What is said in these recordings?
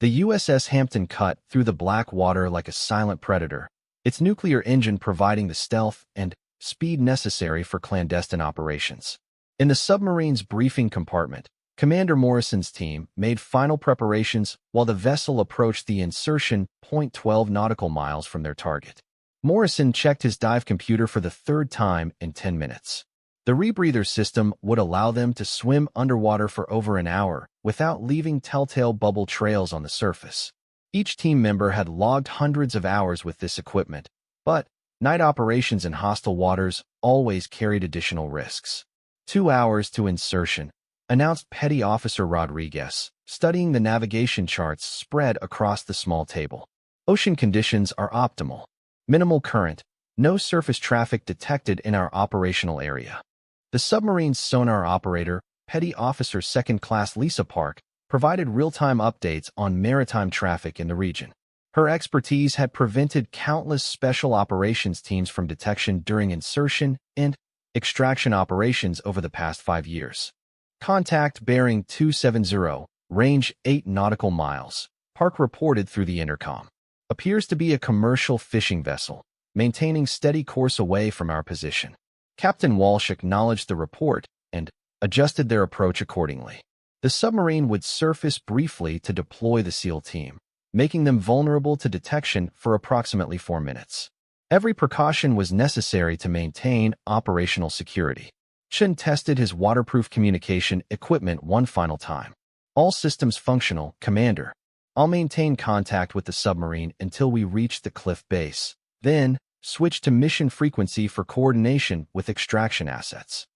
The USS Hampton cut through the black water like a silent predator, its nuclear engine providing the stealth and speed necessary for clandestine operations. In the submarine's briefing compartment, Commander Morrison's team made final preparations while the vessel approached the insertion point 12 nautical miles from their target. Morrison checked his dive computer for the third time in 10 minutes. The rebreather system would allow them to swim underwater for over an hour without leaving telltale bubble trails on the surface. Each team member had logged hundreds of hours with this equipment, but night operations in hostile waters always carried additional risks. 2 hours to insertion, announced Petty Officer Rodriguez, studying the navigation charts spread across the small table. Ocean conditions are optimal. Minimal current, no surface traffic detected in our operational area. The submarine's sonar operator, Petty Officer Second Class Lisa Park, provided real-time updates on maritime traffic in the region. Her expertise had prevented countless special operations teams from detection during insertion and extraction operations over the past 5 years. Contact bearing 270, range 8 nautical miles, Park reported through the intercom. Appears to be a commercial fishing vessel, maintaining steady course away from our position. Captain Walsh acknowledged the report and adjusted their approach accordingly. The submarine would surface briefly to deploy the SEAL team, making them vulnerable to detection for approximately 4 minutes. Every precaution was necessary to maintain operational security. Chen tested his waterproof communication equipment one final time. All systems functional, Commander. I'll maintain contact with the submarine until we reach the cliff base, then switch to mission frequency for coordination with extraction assets.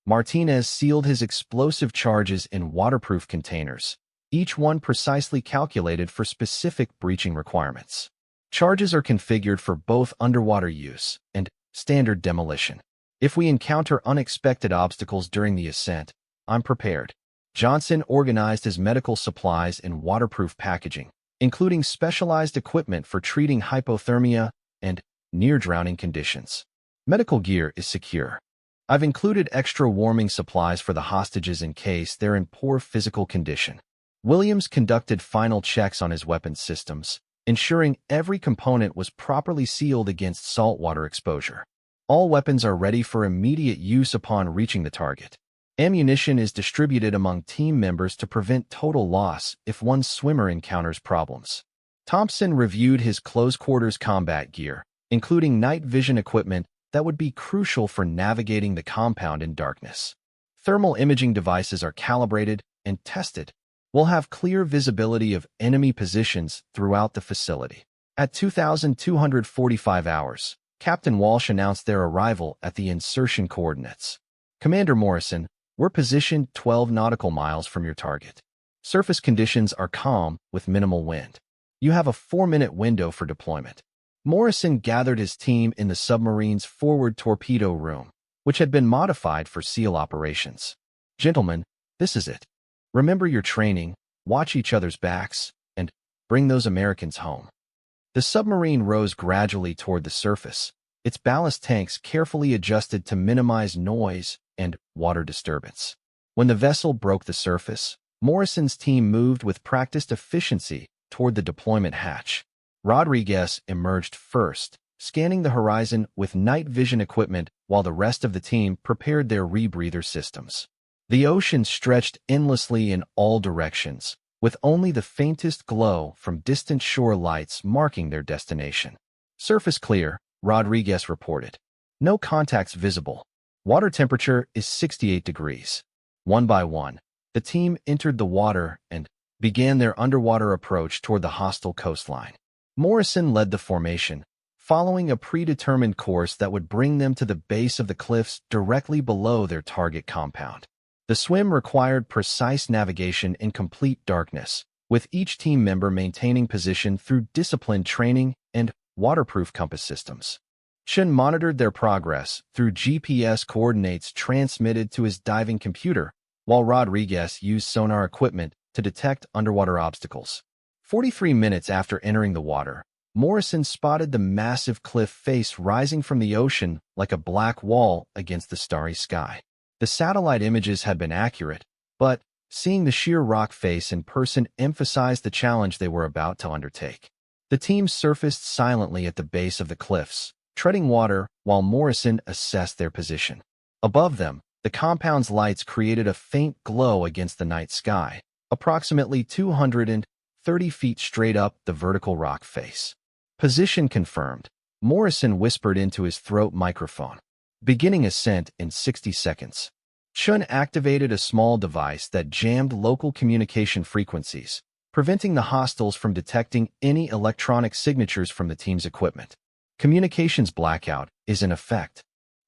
Martinez sealed his explosive charges in waterproof containers, each one precisely calculated for specific breaching requirements. Charges are configured for both underwater use and standard demolition. If we encounter unexpected obstacles during the ascent, I'm prepared. Johnson organized his medical supplies in waterproof packaging, including specialized equipment for treating hypothermia and near-drowning conditions. Medical gear is secure. I've included extra warming supplies for the hostages in case they're in poor physical condition. Williams conducted final checks on his weapons systems, ensuring every component was properly sealed against saltwater exposure. All weapons are ready for immediate use upon reaching the target. Ammunition is distributed among team members to prevent total loss if one swimmer encounters problems. Thompson reviewed his close-quarters combat gear, including night vision equipment that would be crucial for navigating the compound in darkness. Thermal imaging devices are calibrated and tested. We'll have clear visibility of enemy positions throughout the facility. At 2,245 hours, Captain Walsh announced their arrival at the insertion coordinates. Commander Morrison, we're positioned 12 nautical miles from your target. Surface conditions are calm with minimal wind. You have a 4-minute window for deployment. Morrison gathered his team in the submarine's forward torpedo room, which had been modified for SEAL operations. Gentlemen, this is it. Remember your training, watch each other's backs, and bring those Americans home. The submarine rose gradually toward the surface, its ballast tanks carefully adjusted to minimize noise and water disturbance. When the vessel broke the surface, Morrison's team moved with practiced efficiency toward the deployment hatch. Rodriguez emerged first, scanning the horizon with night vision equipment while the rest of the team prepared their rebreather systems. The ocean stretched endlessly in all directions, with only the faintest glow from distant shore lights marking their destination. Surface clear, Rodriguez reported. No contacts visible. Water temperature is 68 degrees. One by one, the team entered the water and began their underwater approach toward the hostile coastline. Morrison led the formation, following a predetermined course that would bring them to the base of the cliffs directly below their target compound. The swim required precise navigation in complete darkness, with each team member maintaining position through disciplined training and waterproof compass systems. Chen monitored their progress through GPS coordinates transmitted to his diving computer, while Rodriguez used sonar equipment to detect underwater obstacles. 43 minutes after entering the water, Morrison spotted the massive cliff face rising from the ocean like a black wall against the starry sky. The satellite images had been accurate, but seeing the sheer rock face in person emphasized the challenge they were about to undertake. The team surfaced silently at the base of the cliffs, treading water while Morrison assessed their position. Above them, the compound's lights created a faint glow against the night sky, approximately 230 feet straight up the vertical rock face. Position confirmed, Morrison whispered into his throat microphone. Beginning ascent in 60 seconds. Chun activated a small device that jammed local communication frequencies, preventing the hostiles from detecting any electronic signatures from the team's equipment. Communications blackout is in effect.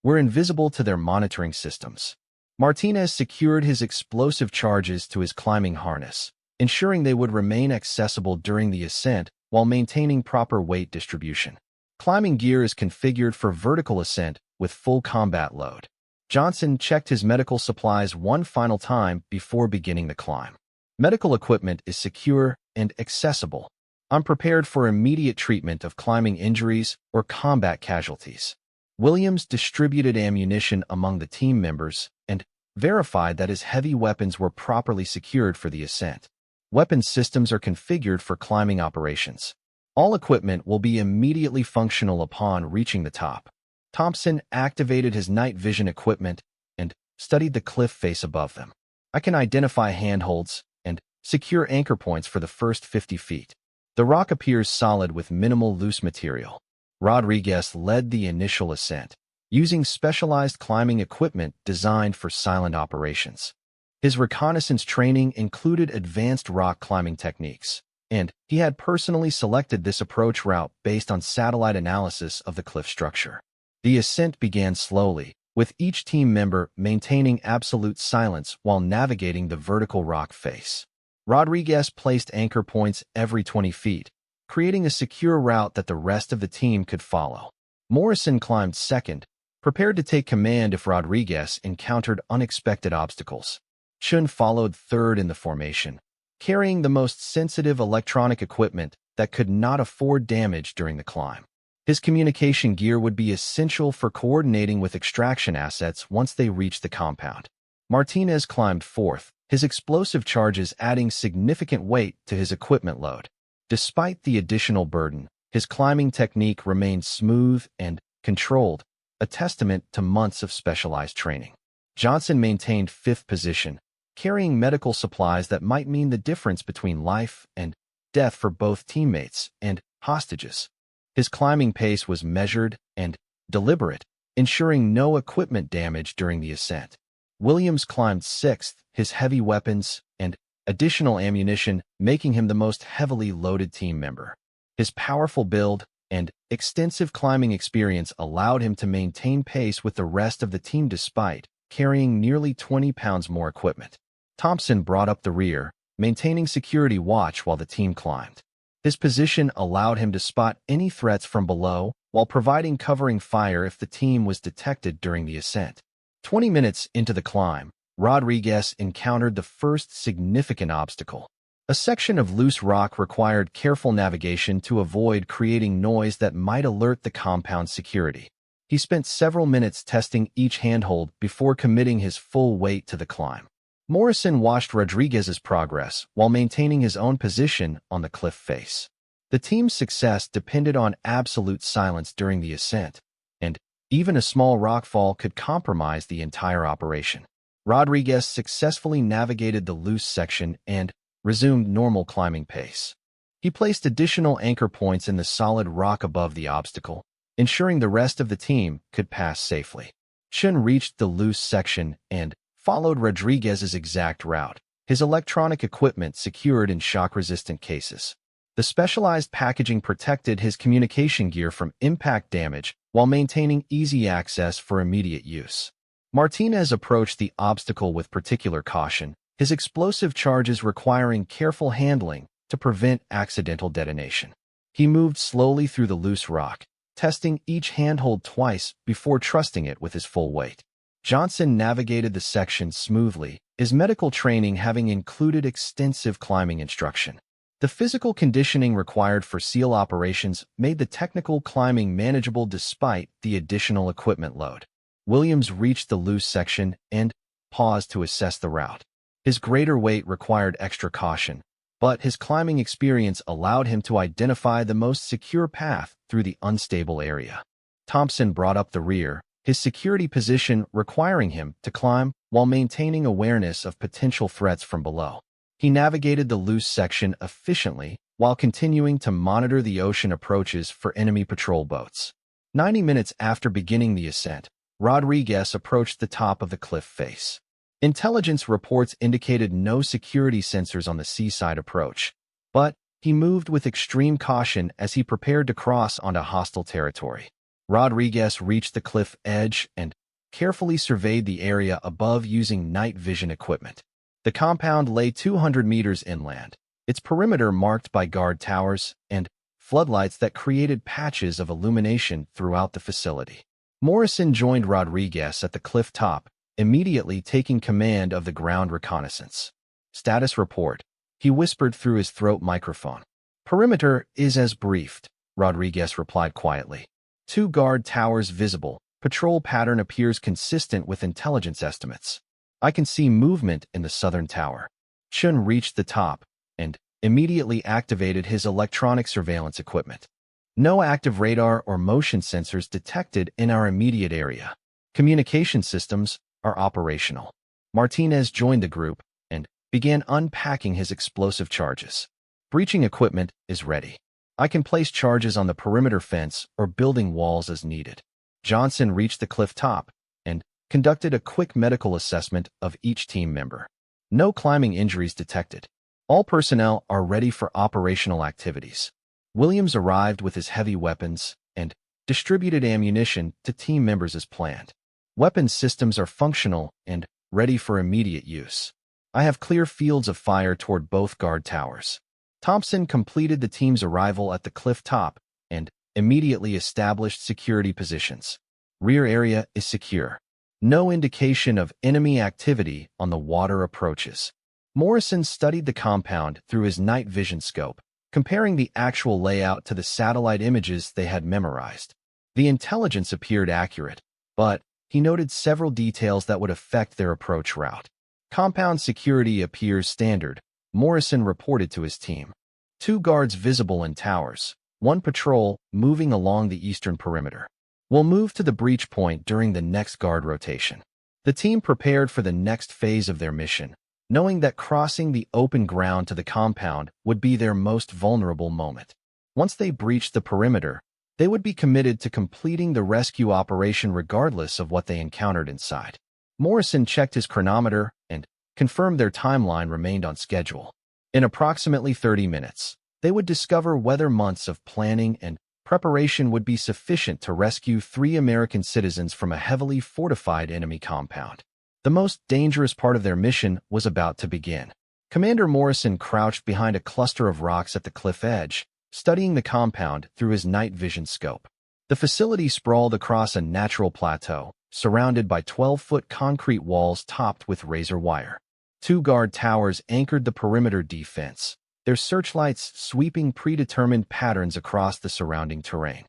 We're invisible to their monitoring systems. Martinez secured his explosive charges to his climbing harness, ensuring they would remain accessible during the ascent while maintaining proper weight distribution. Climbing gear is configured for vertical ascent with full combat load. Johnson checked his medical supplies one final time before beginning the climb. Medical equipment is secure and accessible. I'm prepared for immediate treatment of climbing injuries or combat casualties. Williams distributed ammunition among the team members and verified that his heavy weapons were properly secured for the ascent. Weapon systems are configured for climbing operations. All equipment will be immediately functional upon reaching the top. Thompson activated his night vision equipment and studied the cliff face above them. I can identify handholds and secure anchor points for the first 50 feet. The rock appears solid with minimal loose material. Rodriguez led the initial ascent, using specialized climbing equipment designed for silent operations. His reconnaissance training included advanced rock climbing techniques, and he had personally selected this approach route based on satellite analysis of the cliff structure. The ascent began slowly, with each team member maintaining absolute silence while navigating the vertical rock face. Rodriguez placed anchor points every 20 feet, creating a secure route that the rest of the team could follow. Morrison climbed second, prepared to take command if Rodriguez encountered unexpected obstacles. Chun followed third in the formation, carrying the most sensitive electronic equipment that could not afford damage during the climb. His communication gear would be essential for coordinating with extraction assets once they reached the compound. Martinez climbed fourth, his explosive charges adding significant weight to his equipment load. Despite the additional burden, his climbing technique remained smooth and controlled, a testament to months of specialized training. Johnson maintained fifth position, carrying medical supplies that might mean the difference between life and death for both teammates and hostages. His climbing pace was measured and deliberate, ensuring no equipment damage during the ascent. Williams climbed sixth, his heavy weapons and additional ammunition making him the most heavily loaded team member. His powerful build and extensive climbing experience allowed him to maintain pace with the rest of the team despite carrying nearly 20 pounds more equipment. Thompson brought up the rear, maintaining security watch while the team climbed. His position allowed him to spot any threats from below while providing covering fire if the team was detected during the ascent. 20 minutes into the climb, Rodriguez encountered the first significant obstacle. A section of loose rock required careful navigation to avoid creating noise that might alert the compound's security. He spent several minutes testing each handhold before committing his full weight to the climb. Morrison watched Rodriguez's progress while maintaining his own position on the cliff face. The team's success depended on absolute silence during the ascent, and even a small rockfall could compromise the entire operation. Rodriguez successfully navigated the loose section and resumed normal climbing pace. He placed additional anchor points in the solid rock above the obstacle, ensuring the rest of the team could pass safely. Chun reached the loose section and followed Rodriguez's exact route, his electronic equipment secured in shock-resistant cases. The specialized packaging protected his communication gear from impact damage while maintaining easy access for immediate use. Martinez approached the obstacle with particular caution, his explosive charges requiring careful handling to prevent accidental detonation. He moved slowly through the loose rock, testing each handhold twice before trusting it with his full weight. Johnson navigated the section smoothly, his medical training having included extensive climbing instruction. The physical conditioning required for SEAL operations made the technical climbing manageable despite the additional equipment load. Williams reached the loose section and paused to assess the route. His greater weight required extra caution, but his climbing experience allowed him to identify the most secure path through the unstable area. Thompson brought up the rear, his security position requiring him to climb while maintaining awareness of potential threats from below. He navigated the loose section efficiently while continuing to monitor the ocean approaches for enemy patrol boats. 90 minutes after beginning the ascent, Rodriguez approached the top of the cliff face. Intelligence reports indicated no security sensors on the seaside approach, but he moved with extreme caution as he prepared to cross onto hostile territory. Rodriguez reached the cliff edge and carefully surveyed the area above using night vision equipment. The compound lay 200 meters inland, its perimeter marked by guard towers and floodlights that created patches of illumination throughout the facility. Morrison joined Rodriguez at the cliff top, immediately taking command of the ground reconnaissance. Status report, he whispered through his throat microphone. Perimeter is as briefed, Rodriguez replied quietly. 2 guard towers visible. Patrol pattern appears consistent with intelligence estimates. I can see movement in the southern tower. Chun reached the top and immediately activated his electronic surveillance equipment. No active radar or motion sensors detected in our immediate area. Communication systems are operational. Martinez joined the group and began unpacking his explosive charges. Breaching equipment is ready. I can place charges on the perimeter fence or building walls as needed. Johnson reached the cliff top and conducted a quick medical assessment of each team member. No climbing injuries detected. All personnel are ready for operational activities. Williams arrived with his heavy weapons and distributed ammunition to team members as planned. Weapons systems are functional and ready for immediate use. I have clear fields of fire toward both guard towers. Thompson completed the team's arrival at the cliff top and immediately established security positions. Rear area is secure. No indication of enemy activity on the water approaches. Morrison studied the compound through his night vision scope, comparing the actual layout to the satellite images they had memorized. The intelligence appeared accurate, but he noted several details that would affect their approach route. Compound security appears standard, Morrison reported to his team. 2 guards visible in towers, 1 patrol moving along the eastern perimeter. We'll move to the breach point during the next guard rotation. The team prepared for the next phase of their mission, knowing that crossing the open ground to the compound would be their most vulnerable moment. Once they breached the perimeter, they would be committed to completing the rescue operation regardless of what they encountered inside. Morrison checked his chronometer and confirmed their timeline remained on schedule. In approximately 30 minutes, they would discover whether months of planning and preparation would be sufficient to rescue 3 American citizens from a heavily fortified enemy compound. The most dangerous part of their mission was about to begin. Commander Morrison crouched behind a cluster of rocks at the cliff edge, studying the compound through his night vision scope. The facility sprawled across a natural plateau, surrounded by 12-foot concrete walls topped with razor wire. 2 guard towers anchored the perimeter defense, their searchlights sweeping predetermined patterns across the surrounding terrain.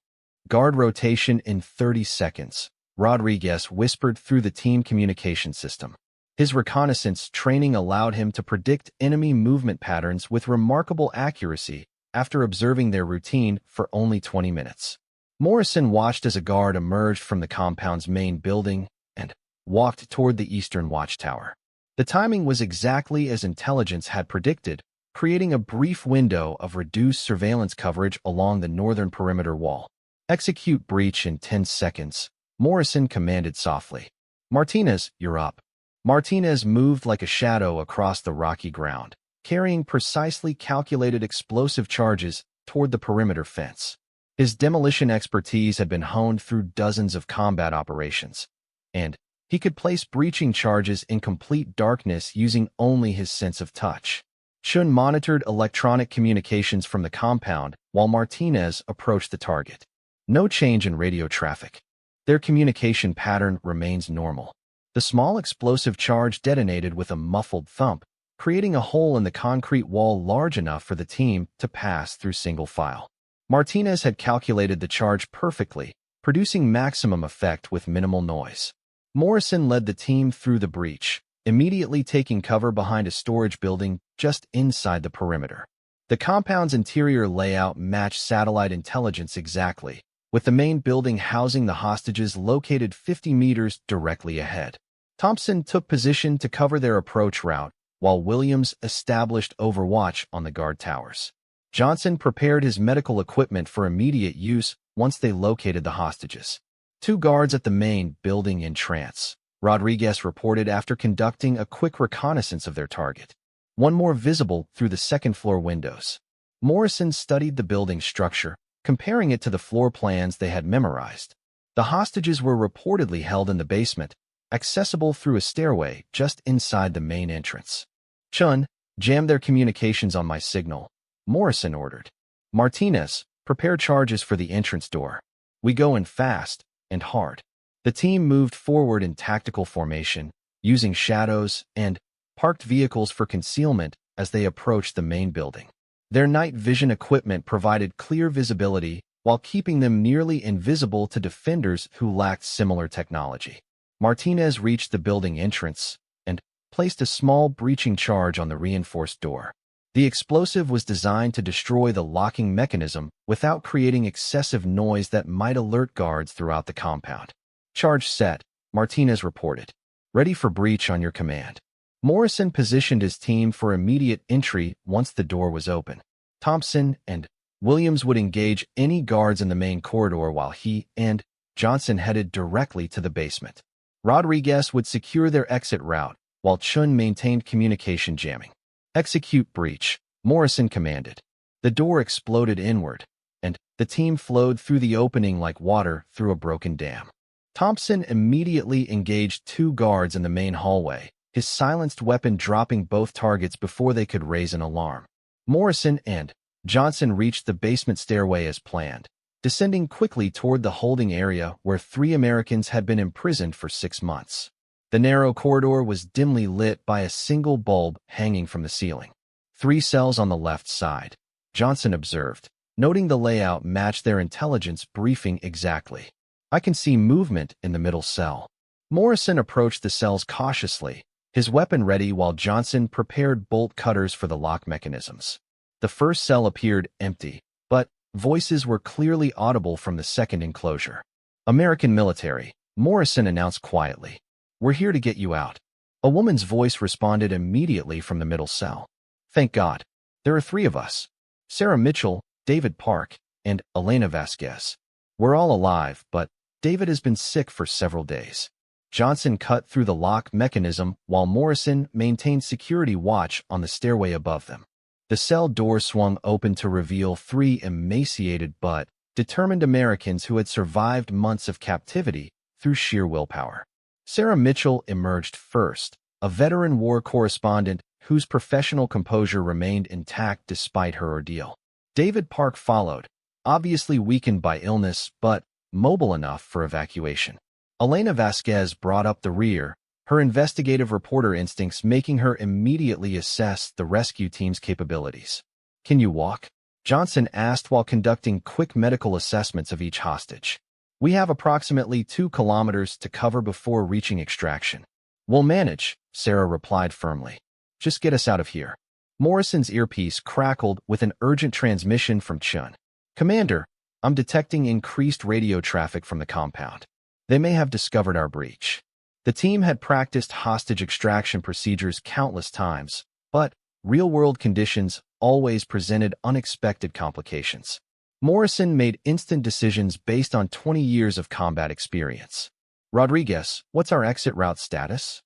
Guard rotation in 30 seconds, Rodriguez whispered through the team communication system. His reconnaissance training allowed him to predict enemy movement patterns with remarkable accuracy after observing their routine for only 20 minutes. Morrison watched as a guard emerged from the compound's main building and walked toward the eastern watchtower. The timing was exactly as intelligence had predicted, creating a brief window of reduced surveillance coverage along the northern perimeter wall. Execute breach in 10 seconds, Morrison commanded softly. Martinez, you're up. Martinez moved like a shadow across the rocky ground, carrying precisely calculated explosive charges toward the perimeter fence. His demolition expertise had been honed through dozens of combat operations, and he could place breaching charges in complete darkness using only his sense of touch. Chun monitored electronic communications from the compound while Martinez approached the target. No change in radio traffic. Their communication pattern remains normal. The small explosive charge detonated with a muffled thump, creating a hole in the concrete wall large enough for the team to pass through single file. Martinez had calculated the charge perfectly, producing maximum effect with minimal noise. Morrison led the team through the breach, immediately taking cover behind a storage building just inside the perimeter. The compound's interior layout matched satellite intelligence exactly, with the main building housing the hostages located 50 meters directly ahead. Thompson took position to cover their approach route, while Williams established overwatch on the guard towers. Johnson prepared his medical equipment for immediate use once they located the hostages. 2 guards at the main building in trance, Rodriguez reported after conducting a quick reconnaissance of their target. 1 more visible through the second-floor windows. Morrison studied the building's structure, comparing it to the floor plans they had memorized. The hostages were reportedly held in the basement, accessible through a stairway just inside the main entrance. Chun, jam their communications on my signal, Morrison ordered. Martinez, prepare charges for the entrance door. We go in fast and hard. The team moved forward in tactical formation, using shadows and parked vehicles for concealment as they approached the main building. Their night vision equipment provided clear visibility while keeping them nearly invisible to defenders who lacked similar technology. Martinez reached the building entrance and placed a small breaching charge on the reinforced door. The explosive was designed to destroy the locking mechanism without creating excessive noise that might alert guards throughout the compound. Charge set, Martinez reported. Ready for breach on your command. Morrison positioned his team for immediate entry once the door was open. Thompson and Williams would engage any guards in the main corridor while he and Johnson headed directly to the basement. Rodriguez would secure their exit route, while Chun maintained communication jamming. Execute breach, Morrison commanded. The door exploded inward, and the team flowed through the opening like water through a broken dam. Thompson immediately engaged 2 guards in the main hallway, his silenced weapon dropping both targets before they could raise an alarm. Morrison and Johnson reached the basement stairway as planned, descending quickly toward the holding area where 3 Americans had been imprisoned for 6 months. The narrow corridor was dimly lit by a single bulb hanging from the ceiling. 3 cells on the left side, Johnson observed, noting the layout matched their intelligence briefing exactly. I can see movement in the middle cell. Morrison approached the cells cautiously, his weapon ready while Johnson prepared bolt cutters for the lock mechanisms. The first cell appeared empty, but voices were clearly audible from the second enclosure. American military, Morrison announced quietly. We're here to get you out. A woman's voice responded immediately from the middle cell. Thank God. There are 3 of us. Sarah Mitchell, David Park, and Elena Vasquez. We're all alive, but David has been sick for several days. Johnson cut through the lock mechanism while Morrison maintained security watch on the stairway above them. The cell door swung open to reveal 3 emaciated but determined Americans who had survived months of captivity through sheer willpower. Sarah Mitchell emerged first, a veteran war correspondent whose professional composure remained intact despite her ordeal. David Park followed, obviously weakened by illness but mobile enough for evacuation. Elena Vasquez brought up the rear, her investigative reporter instincts making her immediately assess the rescue team's capabilities. Can you walk? Johnson asked while conducting quick medical assessments of each hostage. We have approximately 2 kilometers to cover before reaching extraction. We'll manage, Sarah replied firmly. Just get us out of here. Morrison's earpiece crackled with an urgent transmission from Chun. Commander, I'm detecting increased radio traffic from the compound. They may have discovered our breach. The team had practiced hostage extraction procedures countless times, but real-world conditions always presented unexpected complications. Morrison made instant decisions based on 20 years of combat experience. Rodriguez, what's our exit route status?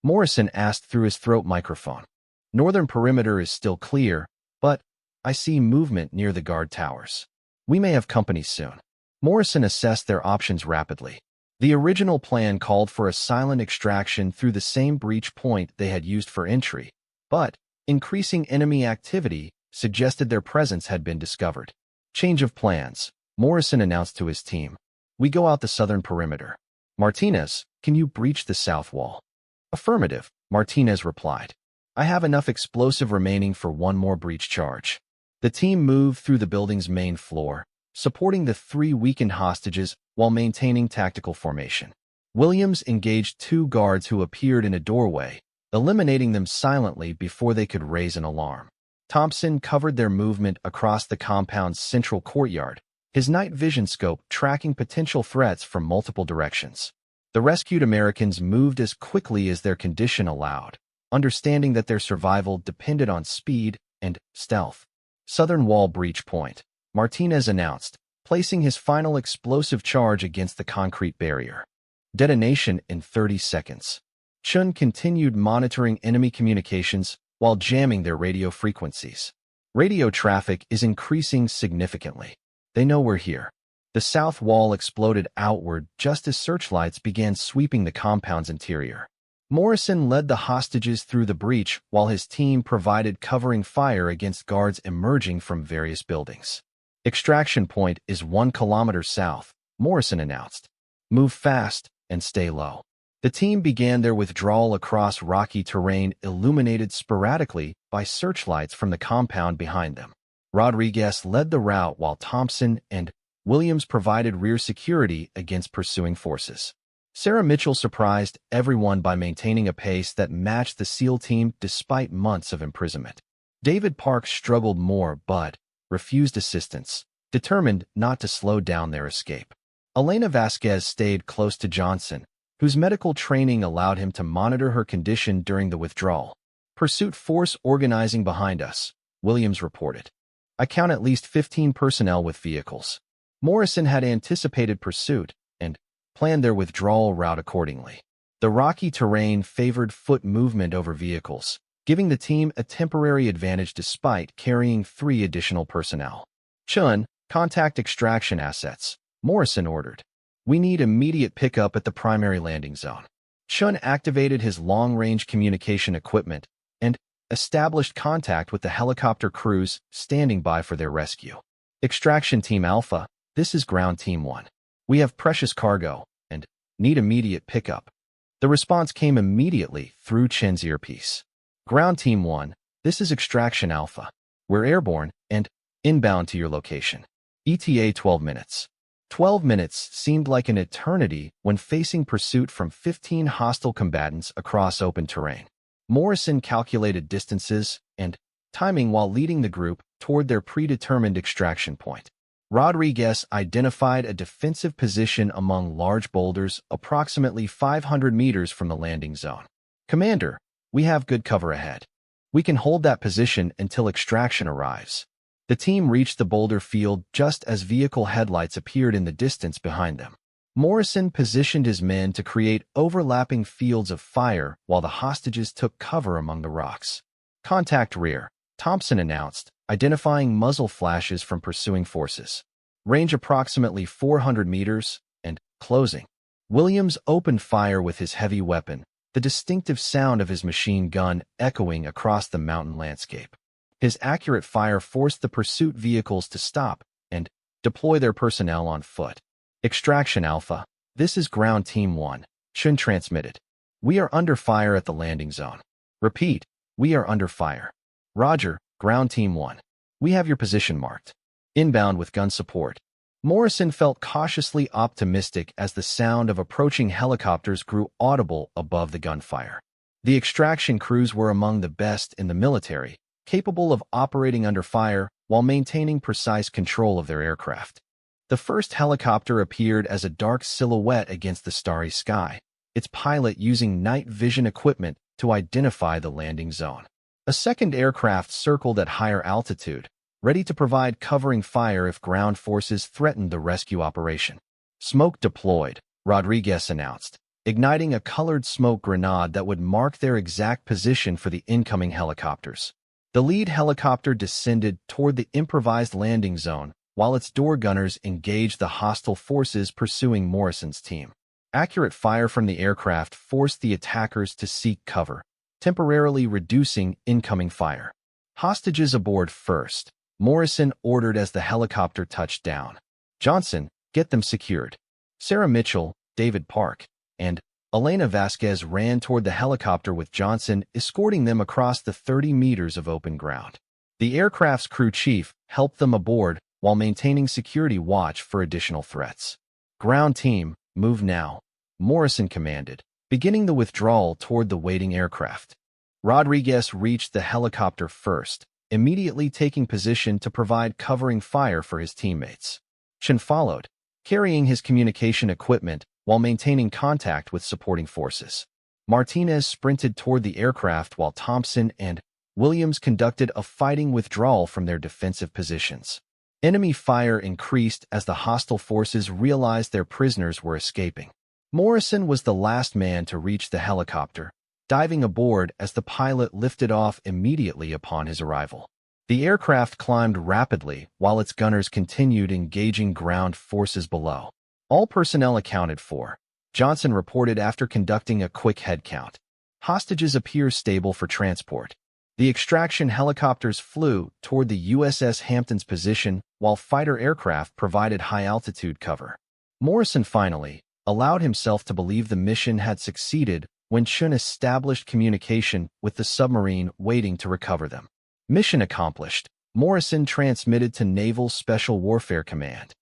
Morrison asked through his throat microphone. Northern perimeter is still clear, but I see movement near the guard towers. We may have company soon. Morrison assessed their options rapidly. The original plan called for a silent extraction through the same breach point they had used for entry, but increasing enemy activity suggested their presence had been discovered. Change of plans, Morrison announced to his team. We go out the southern perimeter. Martinez, can you breach the south wall? Affirmative, Martinez replied. I have enough explosive remaining for 1 more breach charge. The team moved through the building's main floor, supporting the 3 weakened hostages while maintaining tactical formation. Williams engaged 2 guards who appeared in a doorway, eliminating them silently before they could raise an alarm. Thompson covered their movement across the compound's central courtyard, his night vision scope tracking potential threats from multiple directions. The rescued Americans moved as quickly as their condition allowed, understanding that their survival depended on speed and stealth. Southern Wall breach point, Martinez announced, placing his final explosive charge against the concrete barrier. Detonation in 30 seconds. Chun continued monitoring enemy communications while jamming their radio frequencies. Radio traffic is increasing significantly. They know we're here. The south wall exploded outward just as searchlights began sweeping the compound's interior. Morrison led the hostages through the breach while his team provided covering fire against guards emerging from various buildings. Extraction point is 1 kilometer south, Morrison announced. Move fast and stay low. The team began their withdrawal across rocky terrain illuminated sporadically by searchlights from the compound behind them. Rodriguez led the route while Thompson and Williams provided rear security against pursuing forces. Sarah Mitchell surprised everyone by maintaining a pace that matched the SEAL team despite months of imprisonment. David Park struggled more but refused assistance, determined not to slow down their escape. Elena Vasquez stayed close to Johnson, whose medical training allowed him to monitor her condition during the withdrawal. Pursuit force organizing behind us, Williams reported. I count at least 15 personnel with vehicles. Morrison had anticipated pursuit and planned their withdrawal route accordingly. The rocky terrain favored foot movement over vehicles, giving the team a temporary advantage despite carrying 3 additional personnel. Chun, contact extraction assets, Morrison ordered. We need immediate pickup at the primary landing zone. Chun activated his long-range communication equipment and established contact with the helicopter crews standing by for their rescue. Extraction Team Alpha, this is Ground Team 1. We have precious cargo and need immediate pickup. The response came immediately through Chen's earpiece. Ground Team 1, this is Extraction Alpha. We're airborne and inbound to your location. ETA 12 minutes. 12 minutes seemed like an eternity when facing pursuit from 15 hostile combatants across open terrain. Morrison calculated distances and timing while leading the group toward their predetermined extraction point. Rodriguez identified a defensive position among large boulders approximately 500 meters from the landing zone. Commander, we have good cover ahead. We can hold that position until extraction arrives. The team reached the boulder field just as vehicle headlights appeared in the distance behind them. Morrison positioned his men to create overlapping fields of fire while the hostages took cover among the rocks. Contact rear, Thompson announced, identifying muzzle flashes from pursuing forces. Range approximately 400 meters and closing. Williams opened fire with his heavy weapon, the distinctive sound of his machine gun echoing across the mountain landscape. His accurate fire forced the pursuit vehicles to stop and deploy their personnel on foot. Extraction Alpha, this is Ground Team 1, Chun transmitted. We are under fire at the landing zone. Repeat, we are under fire. Roger, Ground Team 1. We have your position marked. Inbound with gun support. Morrison felt cautiously optimistic as the sound of approaching helicopters grew audible above the gunfire. The extraction crews were among the best in the military, capable of operating under fire while maintaining precise control of their aircraft. The first helicopter appeared as a dark silhouette against the starry sky, its pilot using night vision equipment to identify the landing zone. A second aircraft circled at higher altitude, ready to provide covering fire if ground forces threatened the rescue operation. Smoke deployed, Rodriguez announced, igniting a colored smoke grenade that would mark their exact position for the incoming helicopters. The lead helicopter descended toward the improvised landing zone, while its door gunners engaged the hostile forces pursuing Morrison's team. Accurate fire from the aircraft forced the attackers to seek cover, temporarily reducing incoming fire. Hostages aboard first, Morrison ordered as the helicopter touched down. Johnson, get them secured. Sarah Mitchell, David Park, and Elena Vasquez ran toward the helicopter with Johnson escorting them across the 30 meters of open ground. The aircraft's crew chief helped them aboard while maintaining security watch for additional threats. Ground team, move now, Morrison commanded, beginning the withdrawal toward the waiting aircraft. Rodriguez reached the helicopter first, immediately taking position to provide covering fire for his teammates. Chen followed, carrying his communication equipment while maintaining contact with supporting forces. Martinez sprinted toward the aircraft while Thompson and Williams conducted a fighting withdrawal from their defensive positions. Enemy fire increased as the hostile forces realized their prisoners were escaping. Morrison was the last man to reach the helicopter, diving aboard as the pilot lifted off immediately upon his arrival. The aircraft climbed rapidly while its gunners continued engaging ground forces below. All personnel accounted for, Johnson reported after conducting a quick head count. Hostages appear stable for transport. The extraction helicopters flew toward the USS Hampton's position while fighter aircraft provided high-altitude cover. Morrison finally allowed himself to believe the mission had succeeded when Chun established communication with the submarine waiting to recover them. Mission accomplished, Morrison transmitted to Naval Special Warfare Command.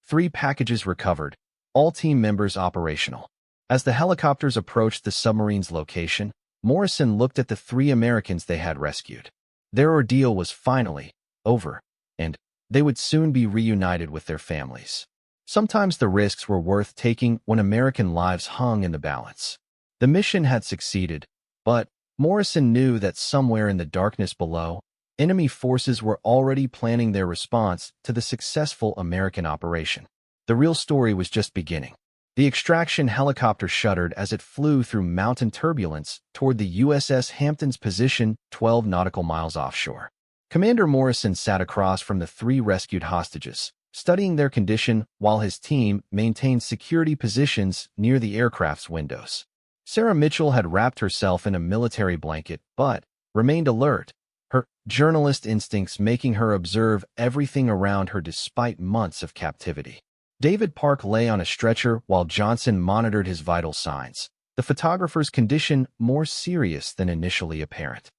3 packages recovered, all team members operational. As the helicopters approached the submarine's location, Morrison looked at the 3 Americans they had rescued. Their ordeal was finally over, and they would soon be reunited with their families. Sometimes the risks were worth taking when American lives hung in the balance. The mission had succeeded, but Morrison knew that somewhere in the darkness below, enemy forces were already planning their response to the successful American operation. The real story was just beginning. The extraction helicopter shuddered as it flew through mountain turbulence toward the USS Hampton's position 12 nautical miles offshore. Commander Morrison sat across from the 3 rescued hostages, studying their condition while his team maintained security positions near the aircraft's windows. Sarah Mitchell had wrapped herself in a military blanket but remained alert, her journalist instincts making her observe everything around her despite months of captivity. David Park lay on a stretcher while Johnson monitored his vital signs, the photographer's condition more serious than initially apparent.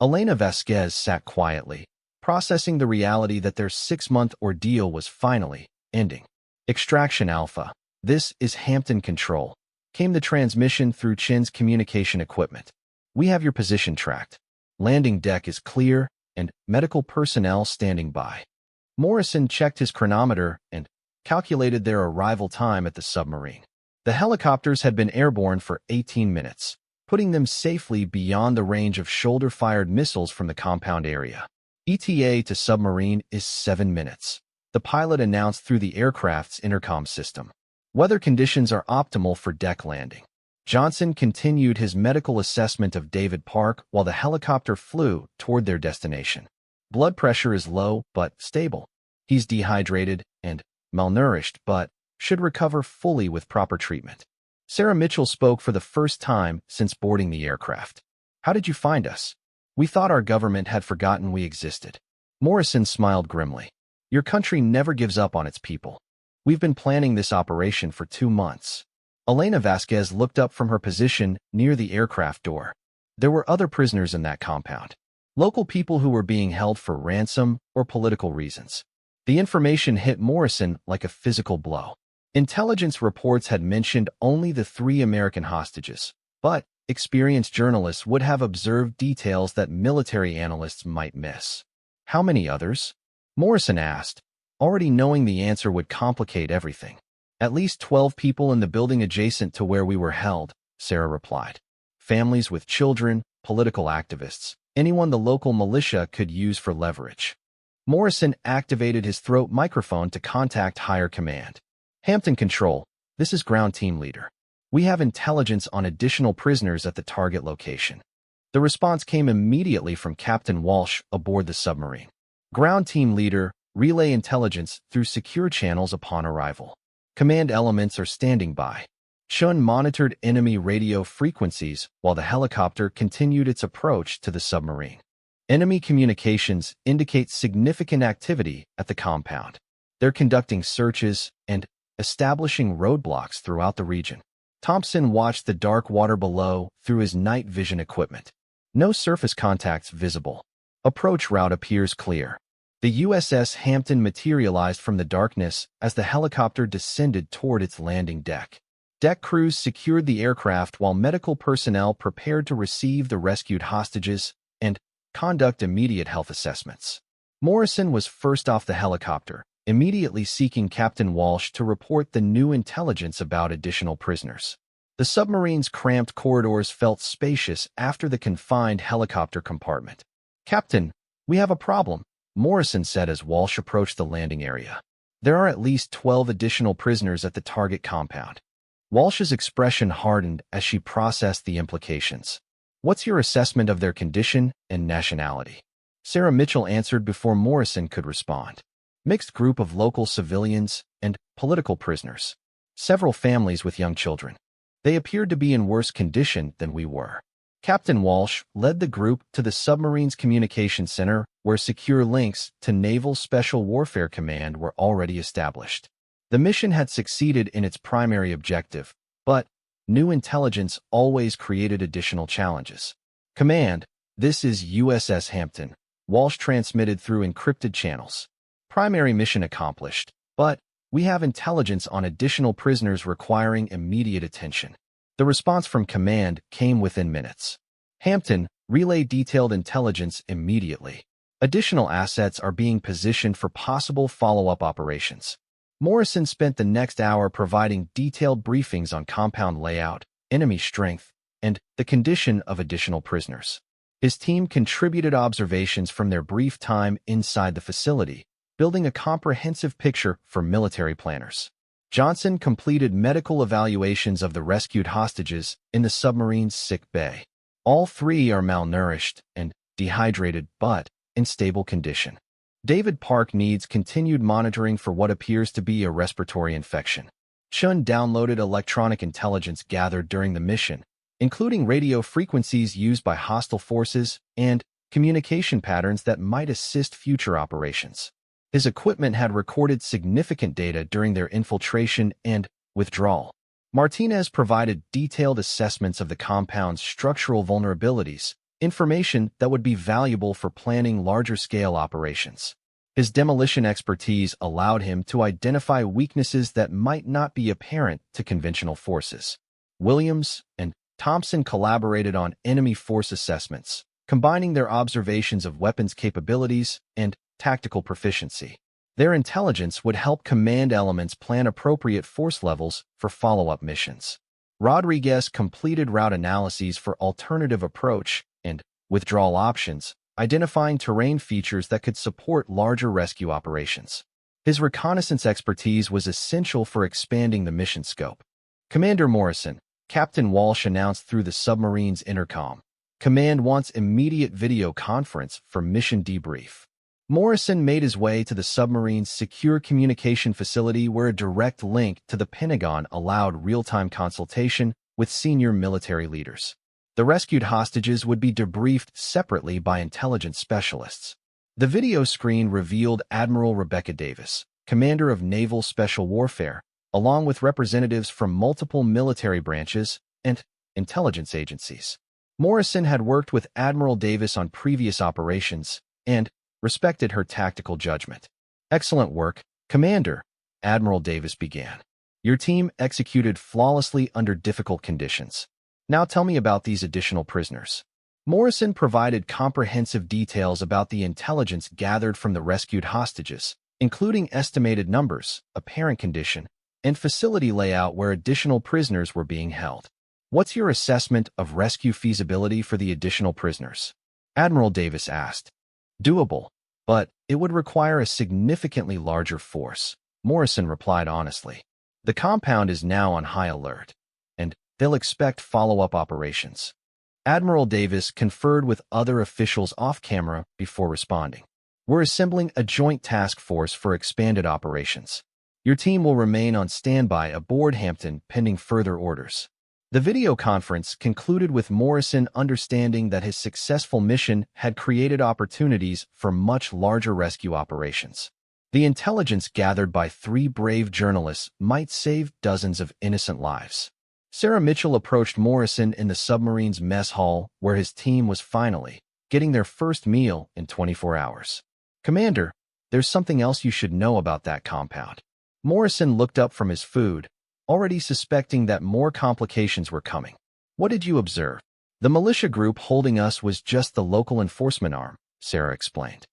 Elena Vasquez sat quietly, processing the reality that their 6-month ordeal was finally ending. Extraction Alpha, this is Hampton Control, came the transmission through Chen's communication equipment. We have your position tracked. Landing deck is clear, and medical personnel standing by. Morrison checked his chronometer and calculated their arrival time at the submarine. The helicopters had been airborne for 18 minutes, putting them safely beyond the range of shoulder-fired missiles from the compound area. ETA to submarine is 7 minutes, the pilot announced through the aircraft's intercom system. Weather conditions are optimal for deck landing. Johnson continued his medical assessment of David Park while the helicopter flew toward their destination. Blood pressure is low but stable. He's dehydrated and malnourished but should recover fully with proper treatment. Sarah Mitchell spoke for the first time since boarding the aircraft. How did you find us? We thought our government had forgotten we existed. Morrison smiled grimly. Your country never gives up on its people. We've been planning this operation for 2 months. Elena Vasquez looked up from her position near the aircraft door. There were other prisoners in that compound. Local people who were being held for ransom or political reasons. The information hit Morrison like a physical blow. Intelligence reports had mentioned only the 3 American hostages, but experienced journalists would have observed details that military analysts might miss. How many others? Morrison asked, already knowing the answer would complicate everything. At least 12 people in the building adjacent to where we were held, Sarah replied. Families with children, political activists, anyone the local militia could use for leverage. Morrison activated his throat microphone to contact higher command. Hampton Control, this is Ground Team Leader. We have intelligence on additional prisoners at the target location. The response came immediately from Captain Walsh aboard the submarine. Ground Team Leader, relay intelligence through secure channels upon arrival. Command elements are standing by. Chun monitored enemy radio frequencies while the helicopter continued its approach to the submarine. Enemy communications indicate significant activity at the compound. They're conducting searches and establishing roadblocks throughout the region. Thompson watched the dark water below through his night vision equipment. No surface contacts visible. Approach route appears clear. The USS Hampton materialized from the darkness as the helicopter descended toward its landing deck. Deck crews secured the aircraft while medical personnel prepared to receive the rescued hostages and conduct immediate health assessments. Morrison was first off the helicopter, immediately seeking Captain Walsh to report the new intelligence about additional prisoners. The submarine's cramped corridors felt spacious after the confined helicopter compartment. "Captain, we have a problem," Morrison said as Walsh approached the landing area. "There are at least 12 additional prisoners at the target compound." Walsh's expression hardened as she processed the implications. "What's your assessment of their condition and nationality?" Sarah Mitchell answered before Morrison could respond. "Mixed group of local civilians and political prisoners. Several families with young children. They appeared to be in worse condition than we were." Captain Walsh led the group to the submarine's communication center, where secure links to Naval Special Warfare Command were already established. The mission had succeeded in its primary objective, but new intelligence always created additional challenges. "Command, this is USS Hampton," Walsh transmitted through encrypted channels. "Primary mission accomplished, but we have intelligence on additional prisoners requiring immediate attention." The response from command came within minutes. "Hampton, relay detailed intelligence immediately. Additional assets are being positioned for possible follow-up operations." Morrison spent the next hour providing detailed briefings on compound layout, enemy strength, and the condition of additional prisoners. His team contributed observations from their brief time inside the facility, building a comprehensive picture for military planners. Johnson completed medical evaluations of the rescued hostages in the submarine's sick bay. All three are malnourished and dehydrated but in stable condition. David Park needs continued monitoring for what appears to be a respiratory infection. Chun downloaded electronic intelligence gathered during the mission, including radio frequencies used by hostile forces and communication patterns that might assist future operations. His equipment had recorded significant data during their infiltration and withdrawal. Martinez provided detailed assessments of the compound's structural vulnerabilities, information that would be valuable for planning larger-scale operations. His demolition expertise allowed him to identify weaknesses that might not be apparent to conventional forces. Williams and Thompson collaborated on enemy force assessments, combining their observations of weapons capabilities and tactical proficiency. Their intelligence would help command elements plan appropriate force levels for follow-up missions. Rodriguez completed route analyses for alternative approach and withdrawal options, identifying terrain features that could support larger rescue operations. His reconnaissance expertise was essential for expanding the mission scope. "Commander Morrison," Captain Walsh announced through the submarine's intercom. "Command wants immediate video conference for mission debrief." Morrison made his way to the submarine's secure communication facility where a direct link to the Pentagon allowed real-time consultation with senior military leaders. The rescued hostages would be debriefed separately by intelligence specialists. The video screen revealed Admiral Rebecca Davis, commander of Naval Special Warfare, along with representatives from multiple military branches and intelligence agencies. Morrison had worked with Admiral Davis on previous operations and respected her tactical judgment. "Excellent work, Commander," Admiral Davis began. "Your team executed flawlessly under difficult conditions. Now tell me about these additional prisoners." Morrison provided comprehensive details about the intelligence gathered from the rescued hostages, including estimated numbers, apparent condition, and facility layout where additional prisoners were being held. "What's your assessment of rescue feasibility for the additional prisoners?" Admiral Davis asked. "Doable, but it would require a significantly larger force," Morrison replied honestly. "The compound is now on high alert, and they'll expect follow-up operations." Admiral Davis conferred with other officials off-camera before responding. "We're assembling a joint task force for expanded operations. Your team will remain on standby aboard Hampton pending further orders." The video conference concluded with Morrison understanding that his successful mission had created opportunities for much larger rescue operations. The intelligence gathered by three brave journalists might save dozens of innocent lives. Sarah Mitchell approached Morrison in the submarine's mess hall where his team was finally getting their first meal in 24 hours. "Commander, there's something else you should know about that compound." Morrison looked up from his food, already suspecting that more complications were coming. What did you observe? The militia group holding us was just the local enforcement arm, Sarah explained.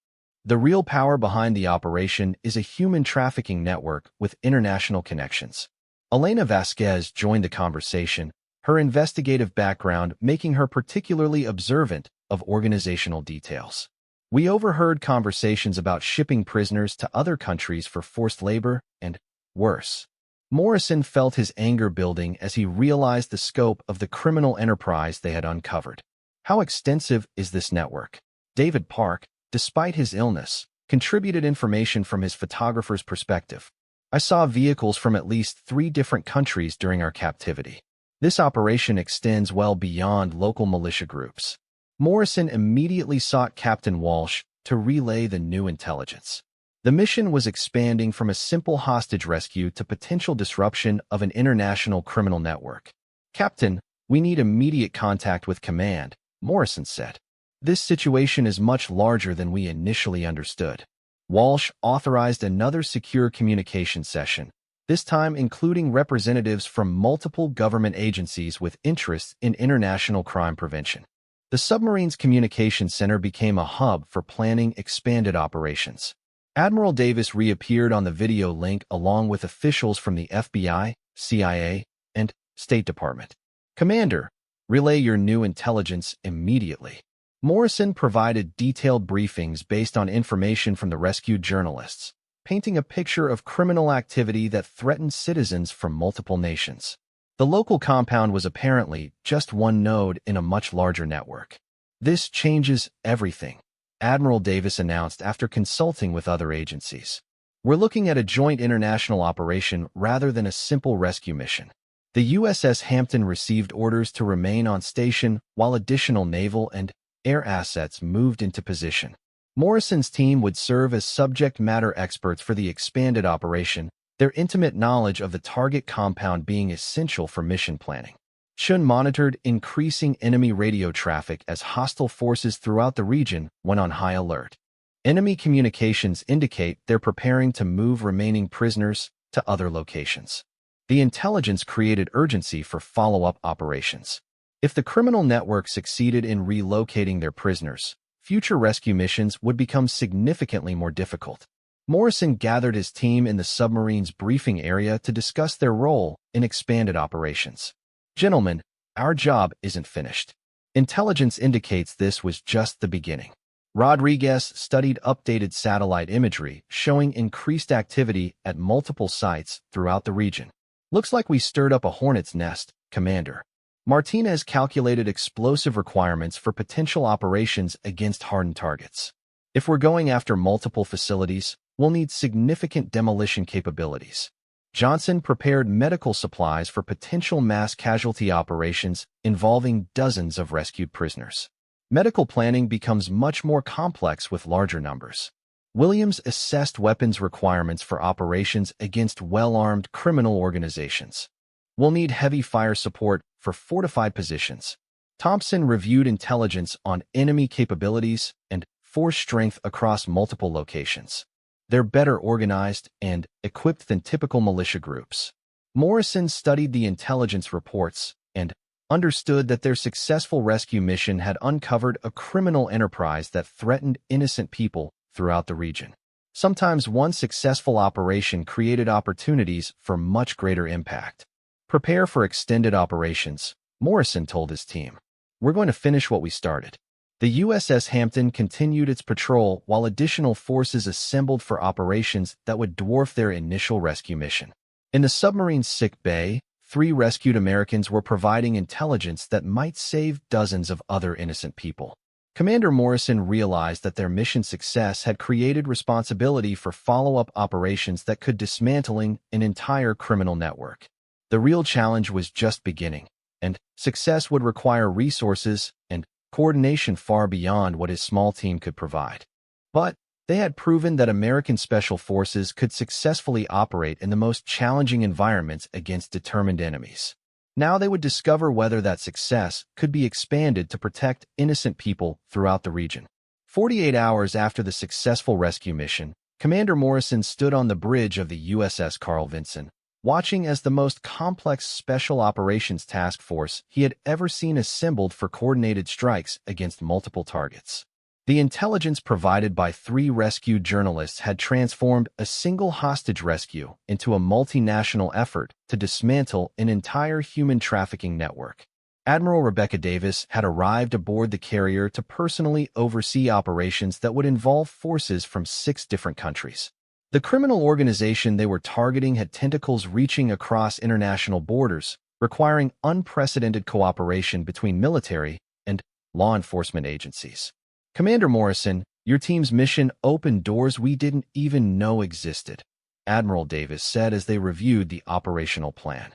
The real power behind the operation is a human trafficking network with international connections. Elena Vasquez joined the conversation, her investigative background making her particularly observant of organizational details. We overheard conversations about shipping prisoners to other countries for forced labor and, worse. Morrison felt his anger building as he realized the scope of the criminal enterprise they had uncovered. How extensive is this network? David Park, despite his illness, contributed information from his photographer's perspective. I saw vehicles from at least 3 different countries during our captivity. This operation extends well beyond local militia groups. Morrison immediately sought Captain Walsh to relay the new intelligence. The mission was expanding from a simple hostage rescue to potential disruption of an international criminal network. Captain, we need immediate contact with command, Morrison said. This situation is much larger than we initially understood. Walsh authorized another secure communication session, this time including representatives from multiple government agencies with interests in international crime prevention. The submarine's communication center became a hub for planning expanded operations. Admiral Davis reappeared on the video link along with officials from the FBI, CIA, and State Department. Commander, relay your new intelligence immediately. Morrison provided detailed briefings based on information from the rescued journalists, painting a picture of criminal activity that threatened citizens from multiple nations. The local compound was apparently just one node in a much larger network. This changes everything, Admiral Davis announced after consulting with other agencies. We're looking at a joint international operation rather than a simple rescue mission. The USS Hampton received orders to remain on station while additional naval and air assets moved into position. Morrison's team would serve as subject matter experts for the expanded operation, their intimate knowledge of the target compound being essential for mission planning. Chun monitored increasing enemy radio traffic as hostile forces throughout the region went on high alert. Enemy communications indicate they're preparing to move remaining prisoners to other locations. The intelligence created urgency for follow-up operations. If the criminal network succeeded in relocating their prisoners, future rescue missions would become significantly more difficult. Morrison gathered his team in the submarine's briefing area to discuss their role in expanded operations. Gentlemen, our job isn't finished. Intelligence indicates this was just the beginning. Rodriguez studied updated satellite imagery showing increased activity at multiple sites throughout the region. Looks like we stirred up a hornet's nest, Commander. Martinez calculated explosive requirements for potential operations against hardened targets. If we're going after multiple facilities, we'll need significant demolition capabilities. Johnson prepared medical supplies for potential mass casualty operations involving dozens of rescued prisoners. Medical planning becomes much more complex with larger numbers. Williams assessed weapons requirements for operations against well-armed criminal organizations. We'll need heavy fire support for fortified positions. Thompson reviewed intelligence on enemy capabilities and force strength across multiple locations. They're better organized and equipped than typical militia groups. Morrison studied the intelligence reports and understood that their successful rescue mission had uncovered a criminal enterprise that threatened innocent people throughout the region. Sometimes one successful operation created opportunities for much greater impact. Prepare for extended operations, Morrison told his team. We're going to finish what we started. The USS Hampton continued its patrol while additional forces assembled for operations that would dwarf their initial rescue mission. In the submarine's sick bay, 3 rescued Americans were providing intelligence that might save dozens of other innocent people. Commander Morrison realized that their mission success had created responsibility for follow-up operations that could dismantling an entire criminal network. The real challenge was just beginning, and success would require resources and coordination far beyond what his small team could provide. But they had proven that American Special Forces could successfully operate in the most challenging environments against determined enemies. Now they would discover whether that success could be expanded to protect innocent people throughout the region. 48 hours after the successful rescue mission, Commander Morrison stood on the bridge of the USS Carl Vinson, watching as the most complex special operations task force he had ever seen assembled for coordinated strikes against multiple targets. The intelligence provided by 3 rescued journalists had transformed a single hostage rescue into a multinational effort to dismantle an entire human trafficking network. Admiral Rebecca Davis had arrived aboard the carrier to personally oversee operations that would involve forces from 6 different countries. The criminal organization they were targeting had tentacles reaching across international borders, requiring unprecedented cooperation between military and law enforcement agencies. Commander Morrison, your team's mission opened doors we didn't even know existed, Admiral Davis said as they reviewed the operational plan.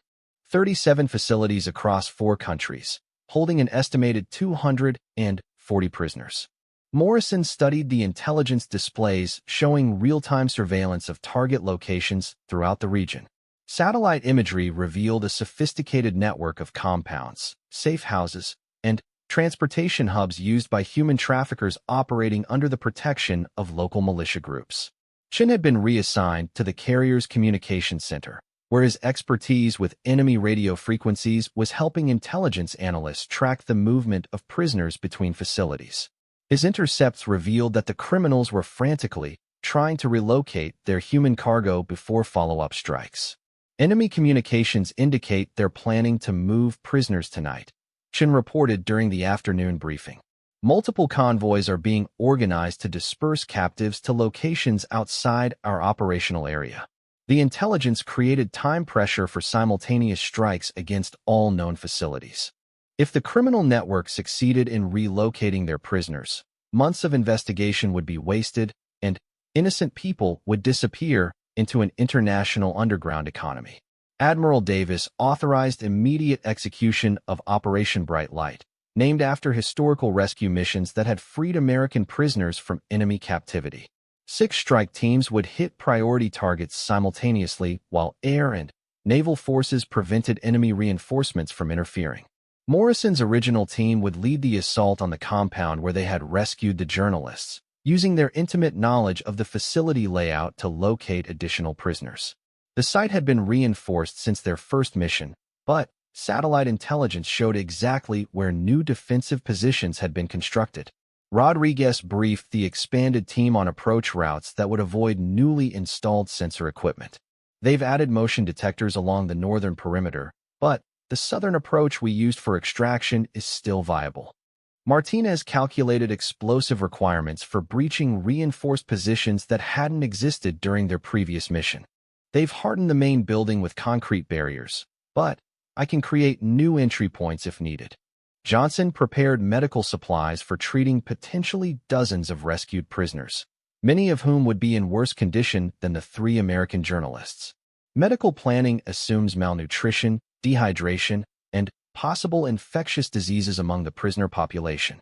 37 facilities across 4 countries, holding an estimated 240 prisoners. Morrison studied the intelligence displays showing real-time surveillance of target locations throughout the region. Satellite imagery revealed a sophisticated network of compounds, safe houses, and transportation hubs used by human traffickers operating under the protection of local militia groups. Chin had been reassigned to the carrier's communications center, where his expertise with enemy radio frequencies was helping intelligence analysts track the movement of prisoners between facilities. His intercepts revealed that the criminals were frantically trying to relocate their human cargo before follow-up strikes. Enemy communications indicate they're planning to move prisoners tonight, Chin reported during the afternoon briefing. Multiple convoys are being organized to disperse captives to locations outside our operational area. The intelligence created time pressure for simultaneous strikes against all known facilities. If the criminal network succeeded in relocating their prisoners, months of investigation would be wasted, and innocent people would disappear into an international underground economy. Admiral Davis authorized immediate execution of Operation Bright Light, named after historical rescue missions that had freed American prisoners from enemy captivity. 6 strike teams would hit priority targets simultaneously while air and naval forces prevented enemy reinforcements from interfering. Morrison's original team would lead the assault on the compound where they had rescued the journalists, using their intimate knowledge of the facility layout to locate additional prisoners. The site had been reinforced since their first mission, but satellite intelligence showed exactly where new defensive positions had been constructed. Rodriguez briefed the expanded team on approach routes that would avoid newly installed sensor equipment. They've added motion detectors along the northern perimeter, but the southern approach we used for extraction is still viable. Martinez calculated explosive requirements for breaching reinforced positions that hadn't existed during their previous mission. They've hardened the main building with concrete barriers, but I can create new entry points if needed. Johnson prepared medical supplies for treating potentially dozens of rescued prisoners, many of whom would be in worse condition than the 3 American journalists. Medical planning assumes malnutrition, dehydration, and possible infectious diseases among the prisoner population.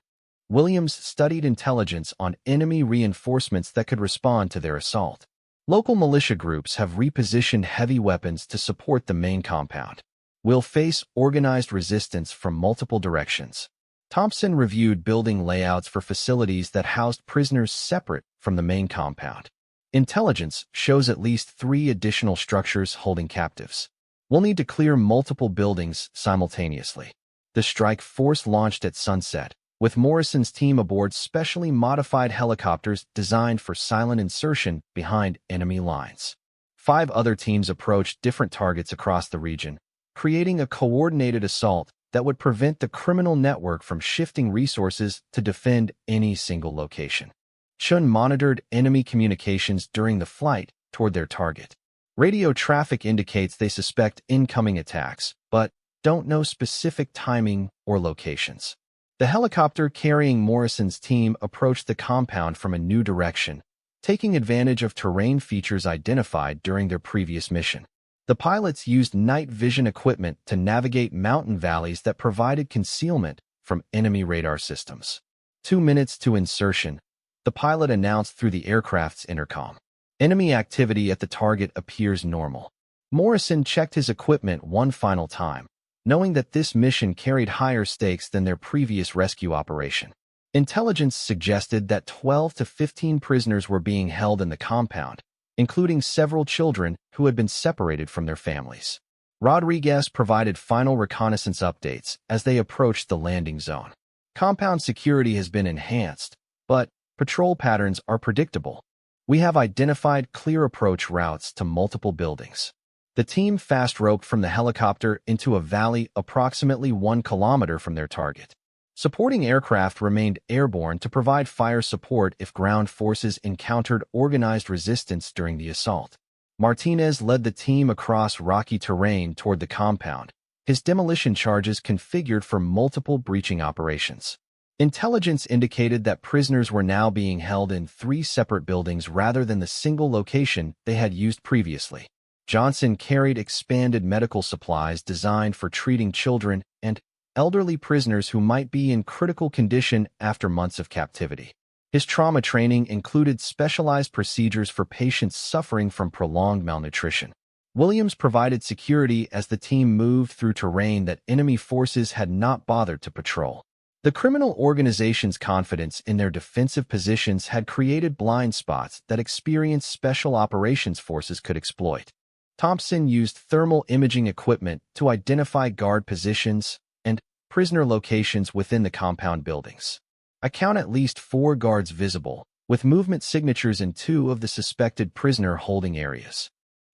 Williams studied intelligence on enemy reinforcements that could respond to their assault. Local militia groups have repositioned heavy weapons to support the main compound. We'll face organized resistance from multiple directions. Thompson reviewed building layouts for facilities that housed prisoners separate from the main compound. Intelligence shows at least 3 additional structures holding captives. We'll need to clear multiple buildings simultaneously. The strike force launched at sunset, with Morrison's team aboard specially modified helicopters designed for silent insertion behind enemy lines. 5 other teams approached different targets across the region, creating a coordinated assault that would prevent the criminal network from shifting resources to defend any single location. Chun monitored enemy communications during the flight toward their target. Radio traffic indicates they suspect incoming attacks, but don't know specific timing or locations. The helicopter carrying Morrison's team approached the compound from a new direction, taking advantage of terrain features identified during their previous mission. The pilots used night vision equipment to navigate mountain valleys that provided concealment from enemy radar systems. 2 minutes to insertion, the pilot announced through the aircraft's intercom. Enemy activity at the target appears normal. Morrison checked his equipment one final time, knowing that this mission carried higher stakes than their previous rescue operation. Intelligence suggested that 12 to 15 prisoners were being held in the compound, including several children who had been separated from their families. Rodriguez provided final reconnaissance updates as they approached the landing zone. Compound security has been enhanced, but patrol patterns are predictable. We have identified clear approach routes to multiple buildings. The team fast-roped from the helicopter into a valley approximately 1 kilometer from their target. Supporting aircraft remained airborne to provide fire support if ground forces encountered organized resistance during the assault. Martinez led the team across rocky terrain toward the compound, his demolition charges configured for multiple breaching operations. Intelligence indicated that prisoners were now being held in 3 separate buildings rather than the single location they had used previously. Johnson carried expanded medical supplies designed for treating children and elderly prisoners who might be in critical condition after months of captivity. His trauma training included specialized procedures for patients suffering from prolonged malnutrition. Williams provided security as the team moved through terrain that enemy forces had not bothered to patrol. The criminal organization's confidence in their defensive positions had created blind spots that experienced special operations forces could exploit. Thompson used thermal imaging equipment to identify guard positions and prisoner locations within the compound buildings. I count at least 4 guards visible, with movement signatures in 2 of the suspected prisoner holding areas.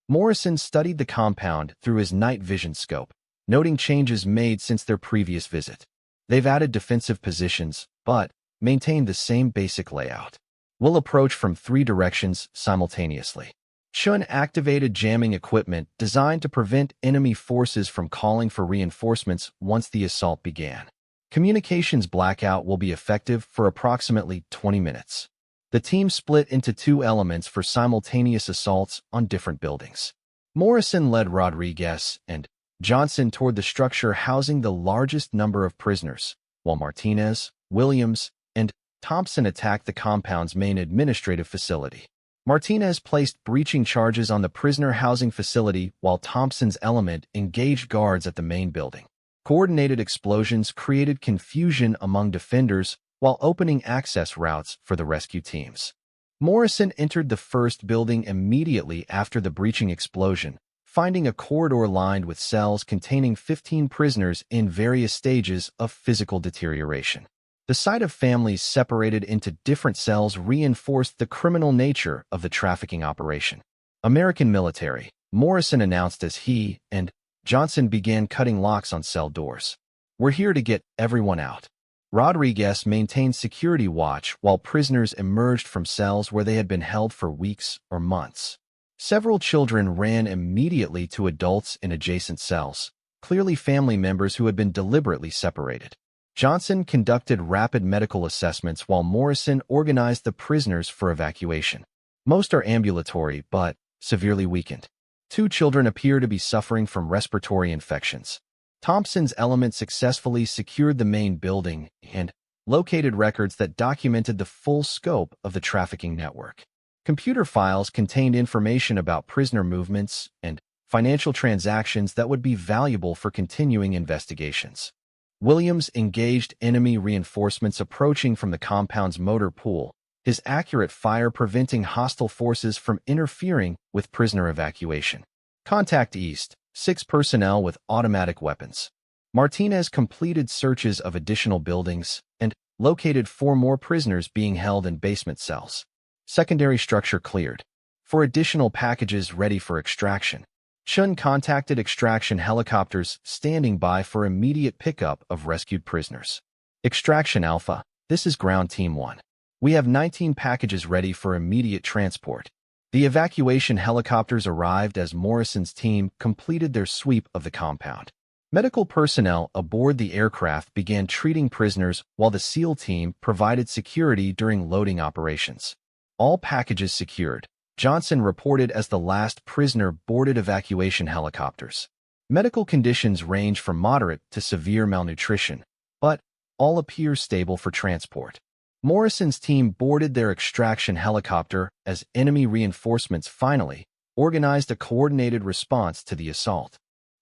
Morrison studied the compound through his night vision scope, noting changes made since their previous visit. They've added defensive positions, but maintained the same basic layout. We'll approach from 3 directions simultaneously. Chun activated jamming equipment designed to prevent enemy forces from calling for reinforcements once the assault began. Communications blackout will be effective for approximately 20 minutes. The team split into 2 elements for simultaneous assaults on different buildings. Morrison led Rodriguez and Johnson toward the structure housing the largest number of prisoners, while Martinez, Williams, and Thompson attacked the compound's main administrative facility. Martinez placed breaching charges on the prisoner housing facility while Thompson's element engaged guards at the main building. Coordinated explosions created confusion among defenders while opening access routes for the rescue teams. Morrison entered the first building immediately after the breaching explosion, finding a corridor lined with cells containing 15 prisoners in various stages of physical deterioration. The sight of families separated into different cells reinforced the criminal nature of the trafficking operation. American military, Morrison announced as he and Johnson began cutting locks on cell doors. We're here to get everyone out. Rodriguez maintained security watch while prisoners emerged from cells where they had been held for weeks or months. Several children ran immediately to adults in adjacent cells, clearly family members who had been deliberately separated. Johnson conducted rapid medical assessments while Morrison organized the prisoners for evacuation. Most are ambulatory but severely weakened. 2 children appear to be suffering from respiratory infections. Thompson's element successfully secured the main building and located records that documented the full scope of the trafficking network. Computer files contained information about prisoner movements and financial transactions that would be valuable for continuing investigations. Williams engaged enemy reinforcements approaching from the compound's motor pool, his accurate fire preventing hostile forces from interfering with prisoner evacuation. Contact East, 6 personnel with automatic weapons. Martinez completed searches of additional buildings and located 4 more prisoners being held in basement cells. Secondary structure cleared. For additional packages ready for extraction. Chun contacted extraction helicopters standing by for immediate pickup of rescued prisoners. Extraction Alpha, this is Ground Team 1. We have 19 packages ready for immediate transport. The evacuation helicopters arrived as Morrison's team completed their sweep of the compound. Medical personnel aboard the aircraft began treating prisoners while the SEAL team provided security during loading operations. All packages secured. Johnson reported as the last prisoner boarded evacuation helicopters. Medical conditions range from moderate to severe malnutrition, but all appear stable for transport. Morrison's team boarded their extraction helicopter as enemy reinforcements finally organized a coordinated response to the assault.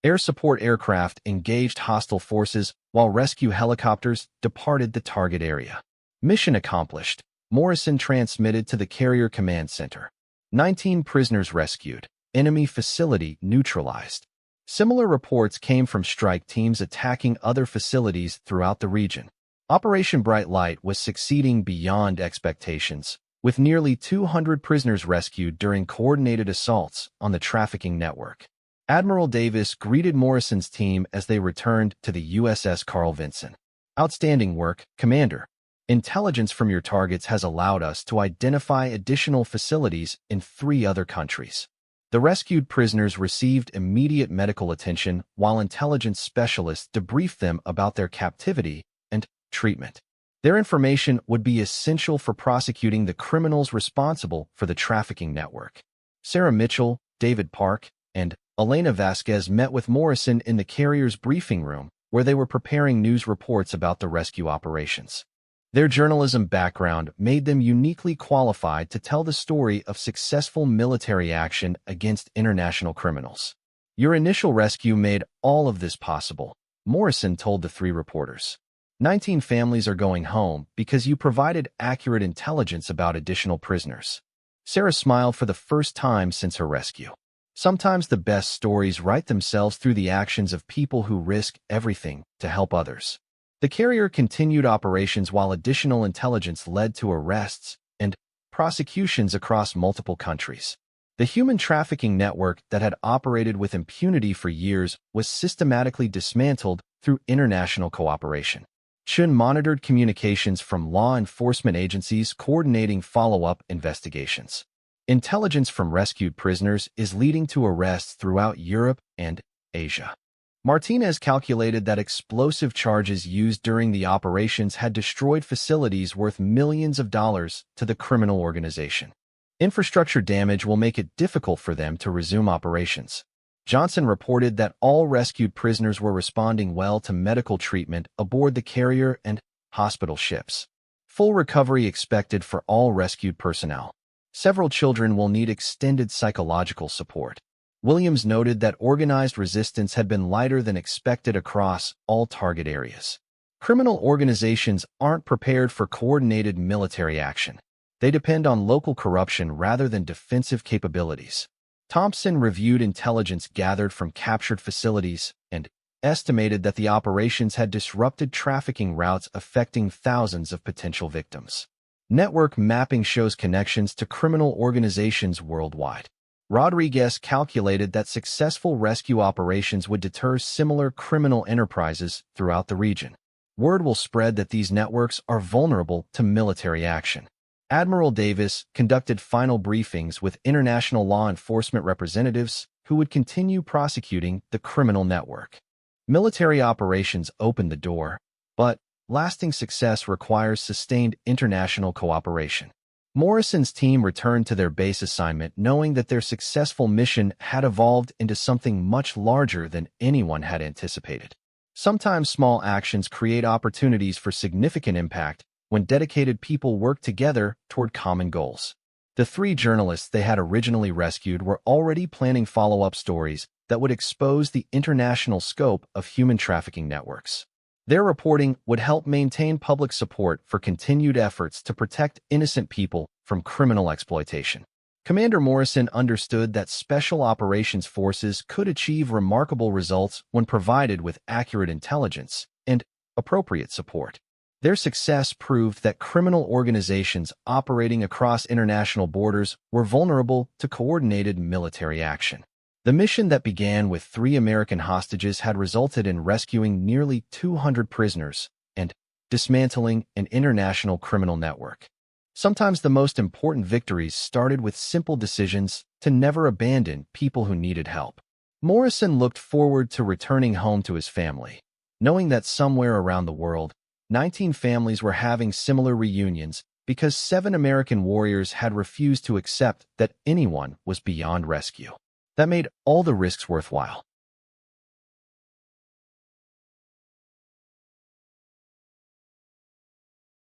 Air support aircraft engaged hostile forces while rescue helicopters departed the target area. Mission accomplished. Morrison transmitted to the Carrier Command Center. 19 prisoners rescued. Enemy facility neutralized. Similar reports came from strike teams attacking other facilities throughout the region. Operation Bright Light was succeeding beyond expectations, with nearly 200 prisoners rescued during coordinated assaults on the trafficking network. Admiral Davis greeted Morrison's team as they returned to the USS Carl Vinson. Outstanding work, Commander. Intelligence from your targets has allowed us to identify additional facilities in 3 other countries. The rescued prisoners received immediate medical attention while intelligence specialists debriefed them about their captivity and treatment. Their information would be essential for prosecuting the criminals responsible for the trafficking network. Sarah Mitchell, David Park, and Elena Vasquez met with Morrison in the carrier's briefing room, where they were preparing news reports about the rescue operations. Their journalism background made them uniquely qualified to tell the story of successful military action against international criminals. Your initial rescue made all of this possible, Morrison told the 3 reporters. 19 families are going home because you provided accurate intelligence about additional prisoners. Sarah smiled for the first time since her rescue. Sometimes the best stories write themselves through the actions of people who risk everything to help others. The carrier continued operations while additional intelligence led to arrests and prosecutions across multiple countries. The human trafficking network that had operated with impunity for years was systematically dismantled through international cooperation. Chun monitored communications from law enforcement agencies coordinating follow-up investigations. Intelligence from rescued prisoners is leading to arrests throughout Europe and Asia. Martinez calculated that explosive charges used during the operations had destroyed facilities worth millions of dollars to the criminal organization. Infrastructure damage will make it difficult for them to resume operations. Johnson reported that all rescued prisoners were responding well to medical treatment aboard the carrier and hospital ships. Full recovery expected for all rescued personnel. Several children will need extended psychological support. Williams noted that organized resistance had been lighter than expected across all target areas. Criminal organizations aren't prepared for coordinated military action. They depend on local corruption rather than defensive capabilities. Thompson reviewed intelligence gathered from captured facilities and estimated that the operations had disrupted trafficking routes affecting thousands of potential victims. Network mapping shows connections to criminal organizations worldwide. Rodriguez calculated that successful rescue operations would deter similar criminal enterprises throughout the region. Word will spread that these networks are vulnerable to military action. Admiral Davis conducted final briefings with international law enforcement representatives who would continue prosecuting the criminal network. Military operations opened the door, but lasting success requires sustained international cooperation. Morrison's team returned to their base assignment knowing that their successful mission had evolved into something much larger than anyone had anticipated. Sometimes small actions create opportunities for significant impact when dedicated people work together toward common goals. The 3 journalists they had originally rescued were already planning follow-up stories that would expose the international scope of human trafficking networks. Their reporting would help maintain public support for continued efforts to protect innocent people from criminal exploitation. Commander Morrison understood that special operations forces could achieve remarkable results when provided with accurate intelligence and appropriate support. Their success proved that criminal organizations operating across international borders were vulnerable to coordinated military action. The mission that began with 3 American hostages had resulted in rescuing nearly 200 prisoners and dismantling an international criminal network. Sometimes the most important victories started with simple decisions to never abandon people who needed help. Morrison looked forward to returning home to his family, knowing that somewhere around the world, 19 families were having similar reunions because 7 American warriors had refused to accept that anyone was beyond rescue. That made all the risks worthwhile.